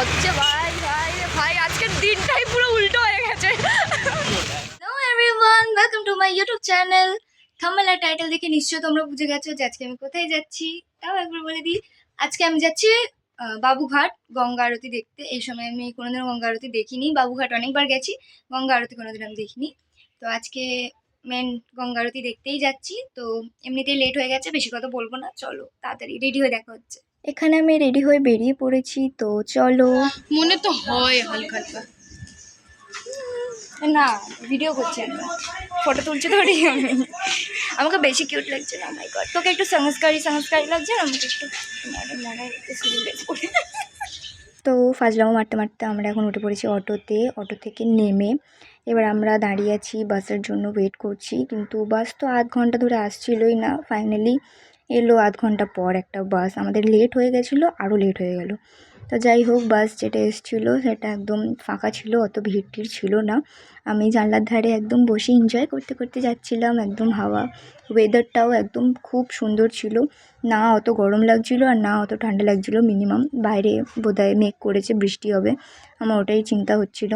হচ্ছে ভাই ভাই ভাই, আজকের দিনটাই পুরো উল্টো হয়ে গেছে। Hello everyone, welcome to my YouTube channel. Thumbnail আর টাইটেল দেখে নিশ্চয়ই তোমরা বুঝে গেছো যে আজকে আমি কোথায় যাচ্ছি। তাও একবার বলে দিই, আজকে আমি যাচ্ছি বাবুঘাট গঙ্গা আরতি দেখতে। এই সময় আমি কোনোদিনও গঙ্গা আরতি দেখিনি। বাবুঘাট অনেকবার গেছি, গঙ্গা আরতি কোনোদিন আমি দেখিনি। তো আজকে মেন গঙ্গা আরতি দেখতেই যাচ্ছি। তো এমনিতেই লেট হয়ে গেছে, বেশি কথা বলবো না, চলো তাড়াতাড়ি রেডি হয়ে দেখা হচ্ছে। এখানে আমি রেডি হয়ে বেরিয়ে পড়েছি, তো চলো। মনে তো হয় হালকা হালকা। না, ভিডিও করছি আমি, ফটো তুলছি তো আমি। আমাকে বেশি কিউট লাগছে না, মাই গড। তোকে একটু সংস্কারী লাগছে না, আমাকে একটু তো ফাজলামো মারতে মারতে আমরা এখন উঠে পড়েছি অটোতে। অটো থেকে নেমে এবার আমরা দাঁড়িয়ে আছি, বাসের জন্য ওয়েট করছি, কিন্তু বাস তো আধ ঘন্টা ধরে আসছিলই না। ফাইনালি এলো আধ ঘন্টা পর একটা বাস। আমাদের লেট হয়ে গেছিলো, আরও লেট হয়ে গেল। তো যাই হোক, বাস যেটা এসেছিলো সেটা একদম ফাঁকা ছিল, অত ভিড় টিড় ছিল না। আমি জানলার ধারে একদম বসে এনজয় করতে করতে যাচ্ছিলাম। একদম হাওয়া, ওয়েদারটাও একদম খুব সুন্দর ছিল, না অত গরম লাগছিল আর না অত ঠান্ডা লাগছিল। মিনিমাম বাইরে বোধহয় মেঘ করেছে, বৃষ্টি হবে, আমার ওটাই চিন্তা হচ্ছিল।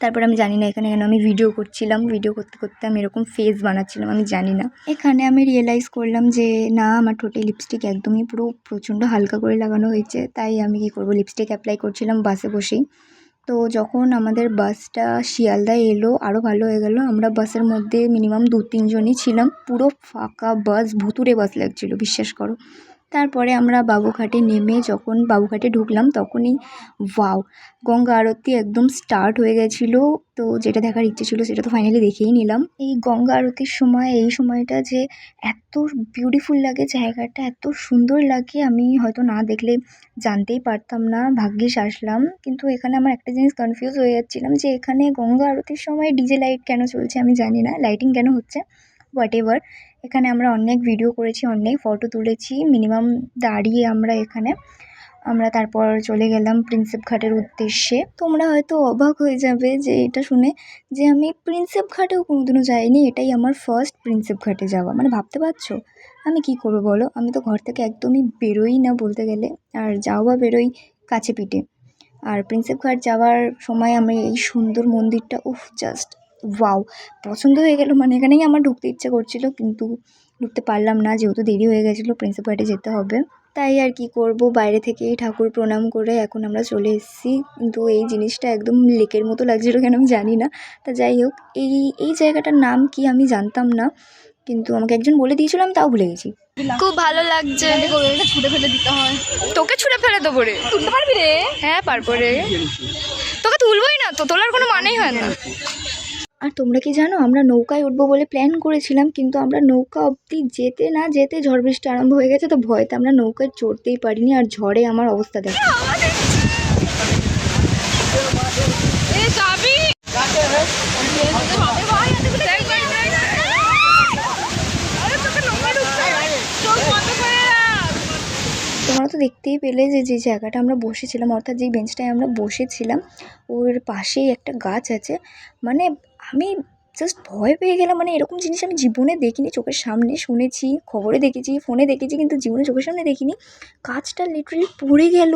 তারপর আমি জানি না এখানে কেন আমি ভিডিও করছিলাম, ভিডিও করতে করতে আমি এরকম ফেস বানাচ্ছিলাম, আমি জানি না। এখানে আমি রিয়েলাইজ করলাম যে না, আমার ঠোঁটে লিপস্টিক একদমই পুরো প্রচণ্ড হালকা করে লাগানো হয়েছে। তাই আমি কি করব, লিপস্টিক অ্যাপ্লাই করছিলাম বাসে বসেই। তো যখন আমাদের বাসটা শিয়ালদায় এলো, আরও ভালো হয়ে গেল। আমরা বাসের মধ্যে মিনিমাম 2-3 জনই ছিলাম, পুরো ফাঁকা বাস, ভুতুড়ে বাস লাগছিল, বিশ্বাস করো। তারপরে আমরা বাবুঘাটে নেমে যখন বাবুঘাটে ঢুকলাম তখনই ওয়াও, গঙ্গা আরতি একদম স্টার্ট হয়ে গেছিলো। তো যেটা দেখার ইচ্ছে ছিল সেটা তো ফাইনালি দেখেই নিলাম। এই গঙ্গা আরতির সময়, এই সময়টা যে এত বিউটিফুল লাগে, জায়গাটা এত সুন্দর লাগে, আমি হয়তো না দেখলে জানতেই পারতাম না। ভাগ্যিস আসলাম। কিন্তু এখানে আমার একটা জিনিস কনফিউজ হয়ে যাচ্ছিলাম যে এখানে গঙ্গা আরতির সময় ডিজে লাইট কেন চলছে, আমি জানি না, লাইটিং কেন হচ্ছে, হোয়াট এভার। এখানে আমরা অনেক ভিডিও করেছি, অনেক ফটো তুলেছি, মিনিমাম দাঁড়িয়ে আমরা তারপর চলে গেলাম প্রিন্সেপ ঘাটের উদ্দেশ্যে। তোমরা হয়তো অবাক হয়ে যাবে যে এটা শুনে যে আমি প্রিন্সেপ ঘাটেও কোনোদিনও যাইনি, এটাই আমার ফার্স্ট প্রিন্সেপ ঘাটে যাওয়া। মানে ভাবতে পারছো আমি কি করবো বলো, আমি তো ঘর থেকে একদমই বেরোই না বলতে গেলে, আর যাওয়া বেরোই কাছে পিঠে। আর প্রিন্সেপ ঘাট যাওয়ার সময় আমি এই সুন্দর মন্দিরটা, উফ, জাস্ট ওয়াও, পছন্দ হয়ে গেল। মানে এখানেই আমার ঢুকতে ইচ্ছে করছিল, কিন্তু ঢুকতে পারলাম না, যেহেতু দেরি হয়ে গেছিলো, প্রিন্সেপ ঘাটে যেতে হবে। তাই আর কি করব, বাইরে থেকেই ঠাকুর প্রণাম করে এখন আমরা চলে এসেছি। কিন্তু এই জিনিসটা একদম লেকের মতো লাগছিল কেন আমি জানি না। তা যাই হোক, এই জায়গাটার নাম কি আমি জানতাম না, কিন্তু আমাকে একজন বলে দিয়েছিল, আমি তাও ভুলে গেছি। খুব ভালো লাগছে। ছুটে ফেলে দিতে হয়। তোকে ছুঁড়ে ফেলে দেবো রে, তুলতে পারবি রে? হ্যাঁ পারবো রে, তোকে তুলবই না তো, তোলার কোনো মানেই হয় না। আর তোমরা কি জানো, আমরা নৌকায় উঠবো বলে প্ল্যান করেছিলাম, কিন্তু আমরা নৌকা অবধি যেতে না যেতে ঝড় বৃষ্টি আরম্ভ হয়ে গেছে। তো ভয়তে আমরা নৌকায় চড়তেই পারিনি, আর ঝড়ে আমার অবস্থা দেখো। তোমরা তো দেখতেই পেলে যে যে জায়গাটা আমরা বসেছিলাম, অর্থাৎ যেই বেঞ্চটায় আমরা বসেছিলাম, ওর পাশেই একটা গাছ আছে। মানে আমি জাস্ট ভয় পেয়ে গেলাম। মানে এরকম জিনিস আমি জীবনে দেখিনি, চোখের সামনে শুনেছি, খবরে দেখেছি, ফোনে দেখেছি, কিন্তু জীবনে চোখের সামনে দেখিনি। গাছটা লিটারালি পড়ে গেল,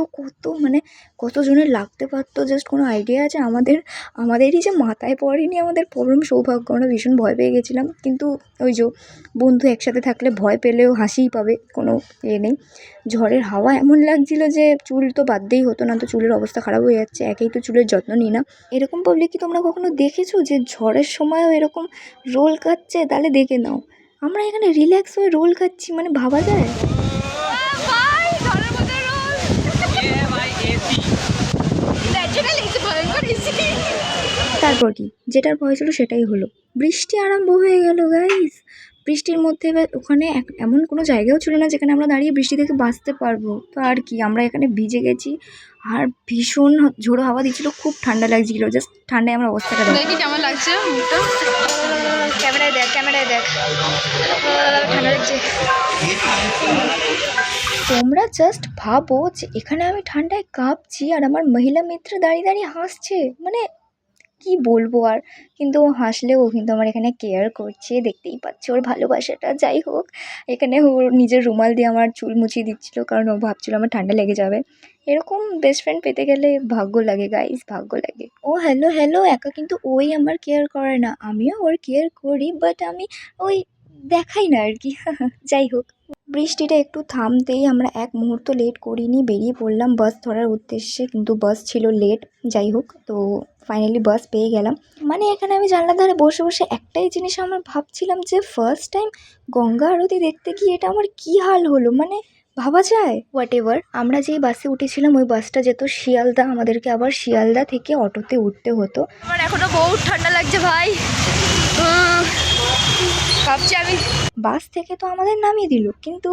কতজনের লাগতে পারতো জাস্ট কোনো আইডিয়া আছে? আমাদেরই যে মাথায় পড়েনি, আমাদের পরম সৌভাগ্য। আমরা ভীষণ ভয় পেয়ে গেছিলাম, কিন্তু ওই যে বন্ধু একসাথে থাকলে ভয় পেলেও হাসিই পাবে, কোনো নেই। ঝড়ের হাওয়া এমন লাগছিল যে চুল তো বাদতেই হতো, না তো চুলের অবস্থা খারাপ হয়ে যাচ্ছে, একেই তো চুলের যত্ন নিই না। এরকম পাবলিক কি তোমরা কখনো দেখেছো যে ঝড়ের সময়ও এরকম রোল খাচ্ছে? তাহলে দেখে নাও, আমরা এখানে রিল্যাক্স হয়ে রোল খাচ্ছি, মানে ভাবা যায়? তারপর কি, যেটার ভয় ছিল সেটাই হলো, বৃষ্টি আরম্ভ হয়ে গেল গাইস। বৃষ্টির মধ্যে এবার ওখানে এমন কোনো জায়গাও ছিল না যেখানে আমরা দাঁড়িয়ে বৃষ্টি থেকে বাঁচতে পারবো। তো আর কি, আমরা এখানে ভিজে গেছি, আর ভীষণ ঝোড়ো হাওয়া দিচ্ছিল, খুব ঠান্ডা লাগছিল। জাস্ট ঠান্ডায় আমার অবস্থাটা দেখি কেমন লাগছে মুখটা। ক্যামেরায় দেখ ঠান্ডা লাগছে। তোমরা জাস্ট ভাবো যে এখানে আমি ঠান্ডায় কাঁপছি আর আমার মহিলা মিত্র দাঁড়িয়ে দাঁড়িয়ে হাসছে। মানে কি বলবো আর। কিন্তু ও হাসলেও ও কিন্তু আমার এখানে কেয়ার করছে, দেখতেই পাচ্ছ ওর ভালোবাসাটা। যাই হোক, এখানে ওর নিজের রুমাল দিয়ে আমার চুল মুছিয়ে দিচ্ছিল, কারণ ও ভাবছিল আমার ঠান্ডা লেগে যাবে। এরকম বেস্ট ফ্রেন্ড পেতে গেলে ভাগ্য লাগে গাইস, ভাগ্য লাগে। ও হ্যালো হ্যালো, একা কিন্তু ওই আমার কেয়ার করে না, আমিও ওর কেয়ার করি, বাট আমি ওই দেখাই না আর কি। যাই হোক, বৃষ্টিটা একটু থামতেই আমরা এক মুহূর্ত লেট করিনি, বেরিয়ে পড়লাম বাস ধরার উদ্দেশ্যে, কিন্তু বাস ছিল লেট। যাই হোক, তো ফাইনালি বাস পেয়ে গেলাম। মানে এখানে আমি জানলার ধারে বসে বসে একটাই জিনিস আমার ভাবছিলাম যে ফার্স্ট টাইম গঙ্গা আরতি দেখতে গিয়ে এটা আমার কী হাল হলো, মানে ভাবা যায়। হোয়াট এভার, আমরা যেই বাসে উঠেছিলাম ওই বাসটা যেত শিয়ালদা, আমাদেরকে আবার শিয়ালদা থেকে অটোতে উঠতে হতো। আমার এখনো বহুত ঠান্ডা লাগছে ভাই। ভাবছি আমি বাস থেকে তো আমাদের নামিয়ে দিল, কিন্তু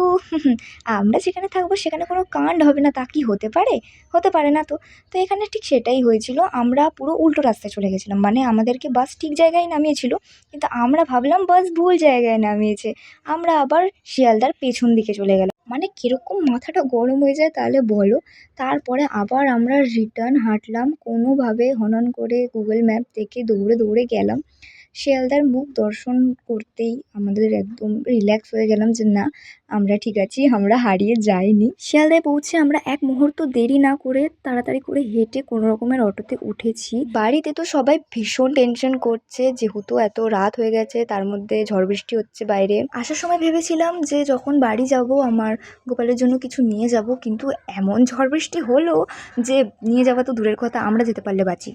আমরা যেখানে থাকবো সেখানে কোনো কাণ্ড হবে না তা কি হতে পারে? হতে পারে না তো। তো এখানে ঠিক সেটাই হয়েছিল, আমরা পুরো উল্টো রাস্তায় চলে গেছিলাম। মানে আমাদেরকে বাস ঠিক জায়গায় নামিয়েছিল, কিন্তু আমরা ভাবলাম বাস ভুল জায়গায় নামিয়েছে, আমরা আবার শিয়ালদার পেছন দিকে চলে গেলাম। মানে কীরকম মাথাটা গরম হয়ে যায় তাহলে বলো। তারপরে আবার আমরা রিটার্ন হাঁটলাম কোনোভাবে, হনন করে গুগল ম্যাপ দেখে দৌড়ে দৌড়ে গেলাম শিয়ালদার মুখ দর্শন করতেই। আমাদের একদম রিল্যাক্স হয়ে গেলাম যে না, আমরা ঠিক আছি, আমরা হারিয়ে যাইনি। শিয়ালদায় পৌঁছে আমরা এক মুহূর্ত দেরি না করে তাড়াতাড়ি করে হেঁটে কোনো রকমের অটোতে উঠেছি। বাড়িতে তো সবাই ভীষণ টেনশন করছে, যেহেতু এত রাত হয়ে গেছে, তার মধ্যে ঝড় বৃষ্টি হচ্ছে বাইরে। আসার সময় ভেবেছিলাম যে যখন বাড়ি যাব আমার গোপালের জন্য কিছু নিয়ে যাব, কিন্তু এমন ঝড় বৃষ্টি হলো যে নিয়ে যাওয়া তো দূরের কথা, আমরা যেতে পারলে বাঁচি।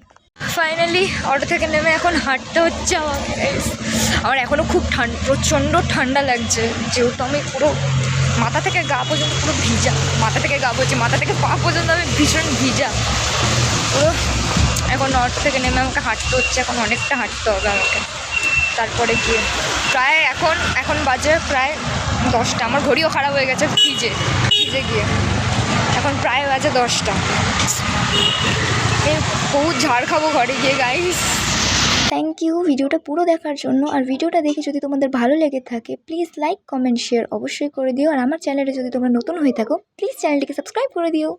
ফাইনালি অটো থেকে নেমে এখন হাঁটতে হচ্ছে আমাকে। আমার এখনও খুব প্রচণ্ড ঠান্ডা লাগছে, যেহেতু আমি পুরো মাথা থেকে গা পর্যন্ত পুরো ভিজা। মাথা থেকে গা বলছি, মাথা থেকে পা পর্যন্ত আমি ভীষণ ভিজা পুরো। এখন অটো থেকে নেমে আমাকে হাঁটতে হচ্ছে, এখন অনেকটা হাঁটতে হবে আমাকে। তারপরে গিয়ে প্রায় এখন বাজে প্রায় 10টা। আমার ঘড়িও খারাপ হয়ে গেছে ভিজে গিয়ে। এখন প্রায় বাজে 10টা। বহুত ঝাড় খাবো ঘরে গিয়ে গাইস। থ্যাংক ইউ ভিডিওটা পুরো দেখার জন্য। আর ভিডিওটা দেখে যদি তোমাদের ভালো লেগে থাকে প্লিজ লাইক কমেন্ট শেয়ার অবশ্যই করে দিও। আর আমার চ্যানেলে যদি তোমরা নতুন হয়ে থাকো প্লিজ চ্যানেলটিকে সাবস্ক্রাইব করে দিও।